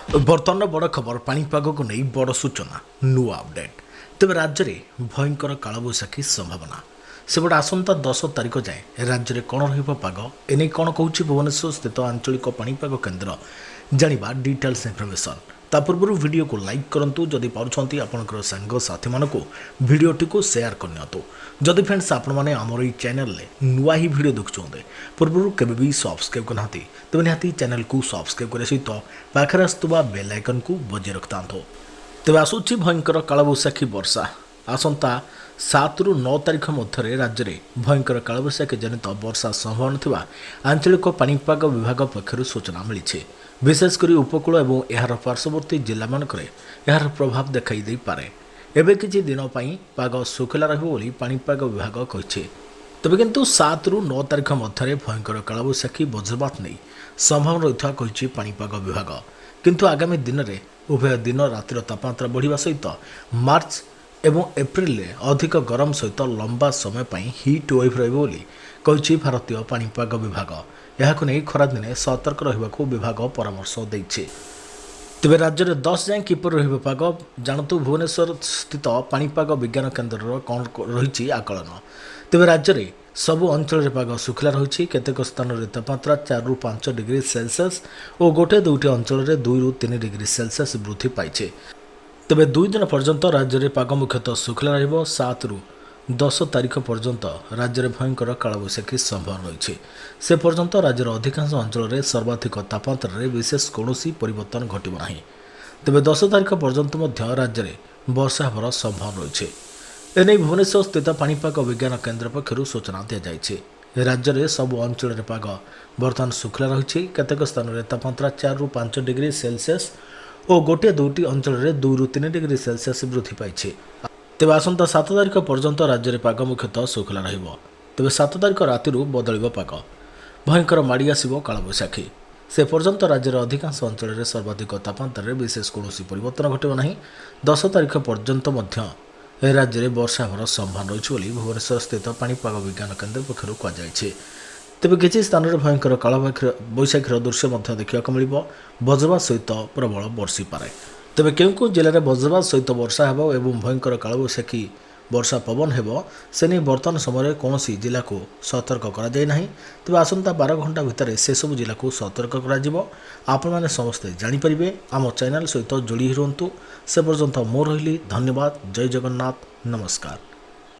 बर्तमान बड़ खबर पाणीपाग को नहीं बड़ सूचना नुआ अपडेट तेज राज्य में भयंकर कालबैशाखी संभावना सेपटे आसंता 10 तारिख जाए राज्य में कौन रग एने कौन कौन भुवनेश्वर स्थित आंचलिक पाणीपाग केन्द्र जाना डिटेल्स इनफर्मेशन ता पूर्व वीडियो को लाइक करूँ जदि पार्टी आपंकर सांगसाथी मानक भिडटी को सेयार करनी जदि फ्रेंड्स आपण मैंने आमर ये चैनल नुआ ही भिड देखुं पूर्व केवे सब्सक्राइब करना तेज निहाती चैनल को सब्सक्राइब करने सहित पाखे आसुवा बेल आइकन को बजाय रखता तेज आसूची भयंकर कालबैशाखी वर्षा आसंता 7 ରୁ 9 तारिख मध्य राज्य में भयंकर कालबैशाखी जनित वर्षा संभावना थिबा आंचलिक पाणीपाग विभाग पक्षर सूचना मिली विशेषकर उपकूल और यार पार्श्ववर्ती जिला मानक यार प्रभाव देखाई दे पारे एबे किछि दिन पई पाग सुखला रहिबो बोली पाणीपाग विभाग कहिছে तबे किंतु 7 ରୁ 9 तारिख मध्य भयंकर कालबैशाखी वज्रपात नहीं संभावना रहिथा कहिছে पाणीपाग विभाग किंतु आगामी दिन में उभय दिन रातिर तापमात्रा बढ़िबा सहित मार्च एवं एप्रिल में अधिक गरम सहित लंबा समय पर हिट वेव रही भारतीय पाणीपाग विभाग यह खरादिने सतर्क रहा विभाग परामर्श देइछे। तेरे राज्य में 10 जाए किपर पाग जानतु भुवनेश्वर स्थित पाणीपाग विज्ञान केन्द्र कौन रही आकलन तेरे राज्य में सबु अंचल पाग सुखला रही केतेक स्थान में तापमात्रा 4 ରୁ 5 डिग्री सेल्सियस और गोटे दुईटी अंचल में 2 ରୁ 3 डिग्री सेल्सियस वृद्धि पाई तेबे 2 दिन पर्यंत राज्य में पाग मुख्यतः सुखला रहिबो 7 ରୁ 10 तारिख पर्यंत राज्य में भयंकर कालबैशाखी संभावना रही से पर्यंत राज्यर अधिकांश अंचल में सर्वाधिक तापमात्रा विशेष कौन परिवर्तन घटब ना तेबे 10 तारिख पर्यंत राज्य में वर्षा होवर संभावना रही एने भुवनेश्वर स्थित पाणीपाग विज्ञान केन्द्र पक्षर सूचना दी जाए राज्य में सबु अंचल में पाग बर्तमान सुखला रही केतेक स्थान में तापमात्रा 4 ରୁ 5 डिग्री सेल्सियस और गोटे दुईटी अंचल में 2 ରୁ 3 डिग्री सेल्सियस वृद्धि पाई तेज आसंता 7 तारिख पर्यंत राज्य में पाग मुख्यतः सुखला तेज 7 तारिख राति बदल पाग भयंकर माड़ी आसो कालबैशाखी से पर्यंत राज्यर अधिकांश अंचल में सर्वाधिक तापमात्रा विशेष कौन परिवर्तन घटब ना 10 तारिख पर्यंत राज्य में वर्षा होवर संभावना रही भुवनेश्वर स्थित पाणीपाग विज्ञान केन्द्र पक्षर कहुई तेबे किसी स्थान में भयंकर कालबैशाखीर दृश्य देखा मिल वज्रपात सहित प्रबल वर्षी पारे तेबे केउं जिले में वज्रपात सहित वर्षा हेबो एवं भयंकर कालबैशाखी वर्षा पवन हेबो से नहीं बर्तमान समय कौन जिला को सतर्क करा जाय नाही तेबे आसंता 12 घंटा भितर से सब जिला को सतर्क करा जिवो आपण माने समस्ते जानि परिबे आम चैनल सहित जोड़ी रुहंतु से पर्यंत मो रहिली धन्यवाद जय जगन्नाथ नमस्कार।